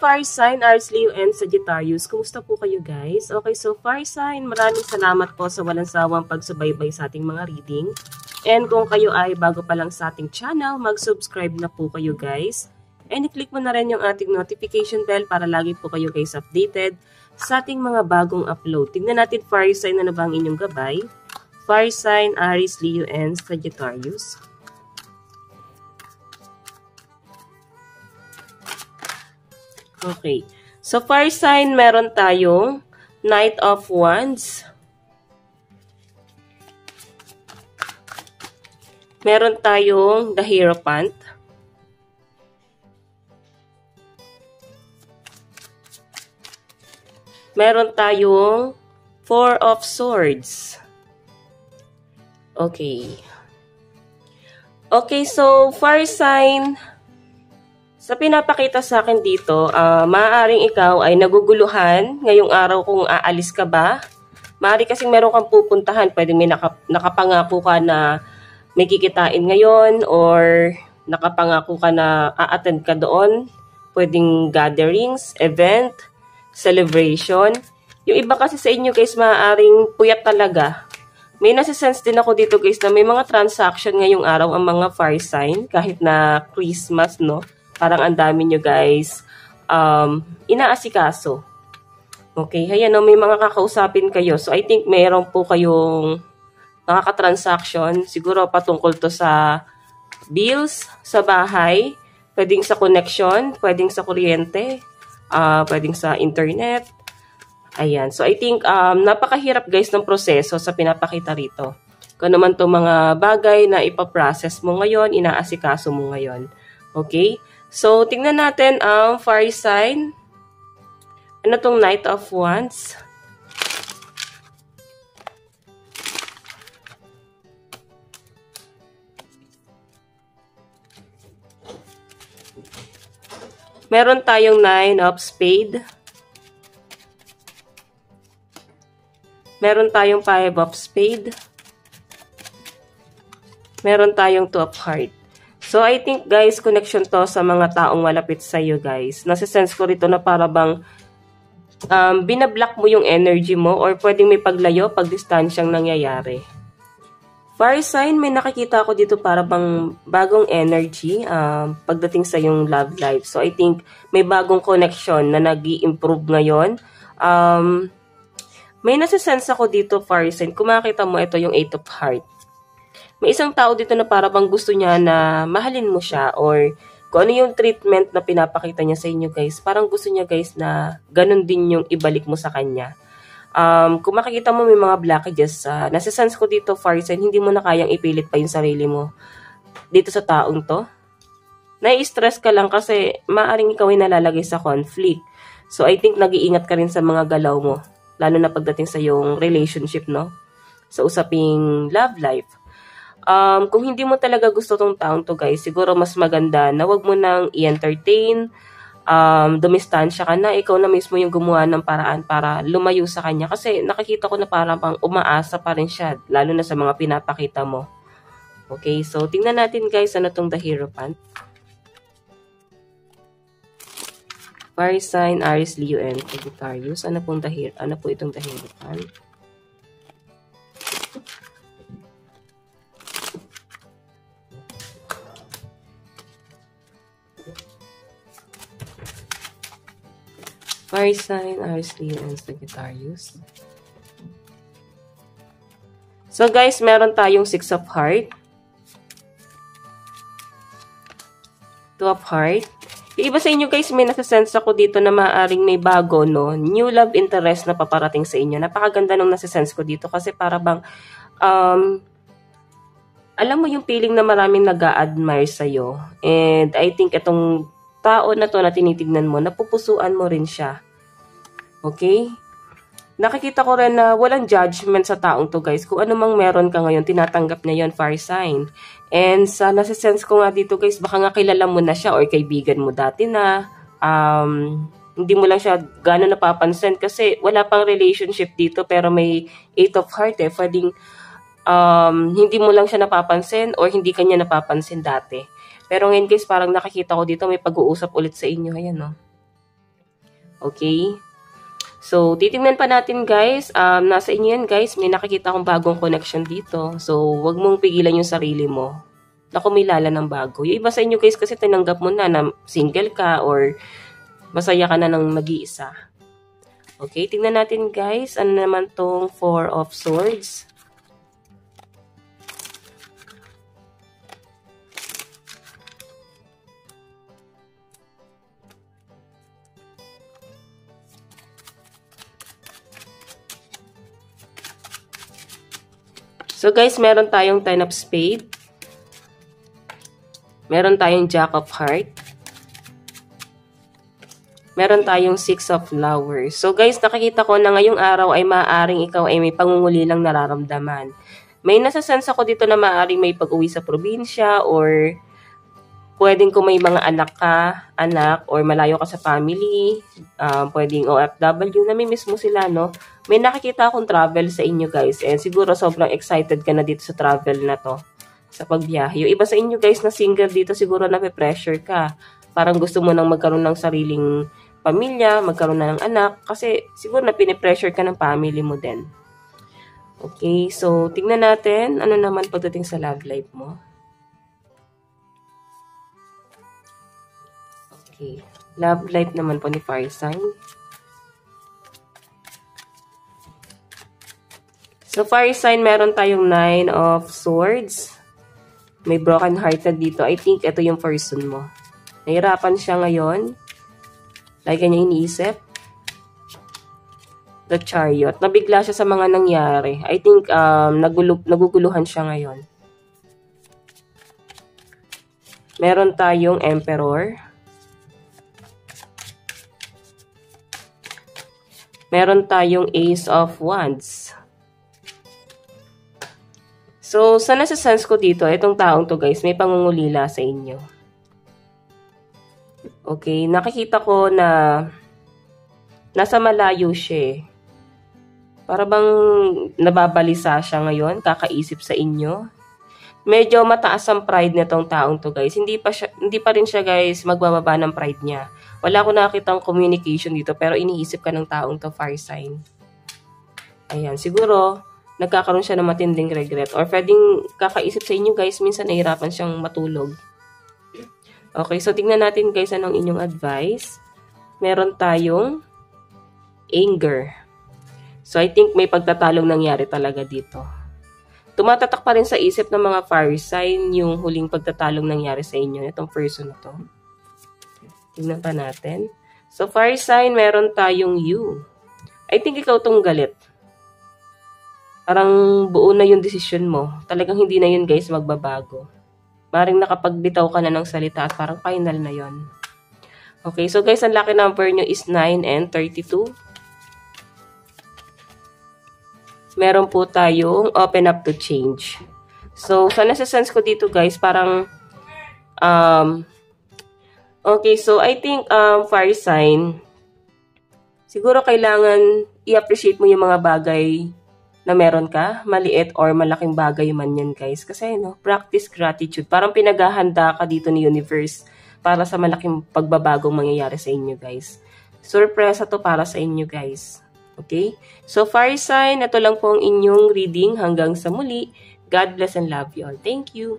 fire sign, Aries, Leo, and Sagittarius. Kumusta po kayo guys? Okay, so fire sign, maraming salamat po sa walang sawang pagsubaybay sa ating mga reading. And kung kayo ay bago pa lang sa ating channel, mag-subscribe na po kayo guys. And i-click mo na rin yung ating notification bell para lagi po kayo guys updated sa ating mga bagong upload. Tingnan natin fire sign na ba ang inyong gabay. Fire sign, Aries, Leo, and Sagittarius. Okay. So, fire sign, meron tayong Knight of Wands. Meron tayong The Hierophant. Meron tayong Four of Swords. Okay. Okay, so fire sign, sa pinapakita sa akin dito, maaaring ikaw ay naguguluhan ngayong araw kung aalis ka ba. Maaari kasing meron kang pupuntahan, pwede may nakapangako ka na may kikitain ngayon or nakapangako ka na a-attend ka doon. Pwedeng gatherings, event, celebration. Yung iba kasi sa inyo guys, maaaring puyat talaga. May nasisense din ako dito guys na may mga transaction ngayong araw ang mga fire sign kahit na Christmas, no? Parang ang dami nyo guys inaasikaso. Okay, ayan no, may mga kakausapin kayo. So I think mayroon po kayong nakaka-transaction. Siguro patungkol to sa bills, sa bahay, pwedeng sa connection, pwedeng sa kuryente, pwedeng sa internet. Ayan, so I think napakahirap guys ng proseso sa pinapakita rito. Kung naman to mga bagay na ipaprocess mo ngayon, inaasikaso mo ngayon. Okay? So, tingnan natin ang fire sign. Ano tong Knight of Wands? Meron tayong Nine of Spades. Meron tayong Five of Spades. Meron tayong Two of Hearts. So, I think, guys, connection to sa mga taong malapit sa iyo, guys. Nasisense ko rito na para bang binablock mo yung energy mo or pwedeng may paglayo, pagdistansyang nangyayari. Fire sign, may nakikita ako dito para bang bagong energy pagdating sa yung love life. So, I think may bagong connection na nag-i-improve ngayon. May nasisense ako dito, fire sign. Kung makita mo, ito yung Eight of Hearts. May isang tao dito na para bang gusto niya na mahalin mo siya or kung ano yung treatment na pinapakita niya sa inyo guys. Parang gusto niya guys na ganun din yung ibalik mo sa kanya. Kung makikita mo may mga blockages, nasisense ko dito fire sign, hindi mo na kayang ipilit pa yung sarili mo dito sa taong to. Nai-stress ka lang kasi maaaring ikaw ay nalalagay sa conflict. So I think nag-iingat ka rin sa mga galaw mo. Lalo na pagdating sa yung relationship, no? Sa usaping love life. Kung hindi mo talaga gusto tong taong to guys, siguro mas maganda na wag mo nang i-entertain, dumistansya ka na, ikaw na mismo yung gumawa ng paraan para lumayo sa kanya. Kasi nakikita ko na parang umaasa pa rin siya, lalo na sa mga pinapakita mo. Okay, so tingnan natin guys, ano tong The Hierophant. Fire sign, Aries, Leo, and Sagittarius. Ano po itong The Hierophant? Fire sign, Aries, Leo, and Sagittarius. So guys, meron tayong Six of Hearts. Two of Hearts. Yung iba sa inyo guys, may nasa-sense ako dito na maaaring may bago, no? New love interest na paparating sa inyo. Napakaganda nung nasa-sense ko dito kasi para bang, alam mo yung feeling na maraming nag-a-admire sa'yo. And I think itong tao na to na tinitignan mo, napupusuan mo rin siya. Okay? Nakikita ko rin na walang judgment sa taong to guys. Kung ano mang meron ka ngayon, tinatanggap niya yon, fire sign. And sa nasa-sense ko nga dito guys, baka nga kilala mo na siya or kaibigan mo dati na. Hindi mo lang siya gano'n napapansin kasi wala pang relationship dito pero may Eight of Hearts eh. Pwedeng hindi mo lang siya napapansin or hindi kanya napapansin dati. Pero ngayon guys, parang nakikita ko dito may pag-uusap ulit sa inyo. Ayan no. Okay? So, titingnan pa natin guys. Nasa inyo yan guys. May nakikita akong bagong connection dito. So, wag mong pigilan yung sarili mo na kumilala ng bago. Yung iba sa inyo guys kasi tinanggap mo na single ka or masaya ka na ng mag-iisa. Okay, tingnan natin guys. Ano naman tong Four of Swords? So guys, meron tayong Ten of Spade. Meron tayong Jack of Heart. Meron tayong Six of Flowers. So guys, nakikita ko na ngayong araw ay maaaring ikaw ay may pangungulilang nararamdaman. May nasasense ako dito na maaaring may pag-uwi sa probinsya or pwedeng kung may mga anak or malayo ka sa family, pwedeng OFW, namimiss mo sila, no? May nakikita akong travel sa inyo, guys. And siguro sobrang excited ka na dito sa travel na to, sa pagbiyahe. Yung iba sa inyo, guys, na single dito, siguro nape-pressure ka. Parang gusto mo nang magkaroon ng sariling pamilya, magkaroon na ng anak, kasi siguro na pinipressure ka ng family mo din. Okay, so tingnan natin, ano naman pagdating sa love life mo. Okay. Love life naman po ni Fire Sign. So, Fire Sign, meron tayong Nine of Swords. May broken hearted dito. I think ito yung person mo. Nahirapan siya ngayon. Like niya iniisip. The Chariot. Nabigla siya sa mga nangyari. I think naguguluhan siya ngayon. Meron tayong Emperor. Meron tayong Ace of Wands. So, sa nasa-sense ko dito, itong taong to guys, may pangungulila sa inyo. Okay, nakikita ko na nasa malayo siya. Para bang nababalisa siya ngayon, kakaisip sa inyo. Medyo mataas ang pride nitong taong to guys. Hindi pa rin siya guys magbababa ng pride niya. Wala ko nakitang communication dito pero iniisip ka ng taong to, Fire Sign. Ayan, siguro nagkakaroon siya ng matinding regret or pwedeng kakaisip sa inyo guys, minsan nahihirapan siyang matulog. Okay, so tingnan natin guys anong inyong advice. Meron tayong anger. So I think may pagtatalong nangyari talaga dito. Tumatatak pa rin sa isip ng mga Fire Sign yung huling pagtatalong nangyari sa inyo itong person na to. Tingnan pa natin. So Fire Sign, meron tayong you. I think ikaw tong galit. Parang buo na yung decision mo. Talagang hindi na yun guys magbabago. Maring nakapagbitaw ka na ng salita at parang final na yun. Okay, so guys, ang lucky number nyo is 9 and 32. Meron po tayong open up to change. So, sa nasa-sense ko dito guys, parang okay, so I think Fire Sign, siguro kailangan i-appreciate mo yung mga bagay na meron ka, maliit or malaking bagay man yan guys. Kasi no, practice gratitude. Parang pinaghahanda ka dito ni Universe para sa malaking pagbabagong mangyayari sa inyo guys. Surpresa to para sa inyo guys. Okay? So Fire Sign, ito lang po ang inyong reading hanggang sa muli. God bless and love you all. Thank you.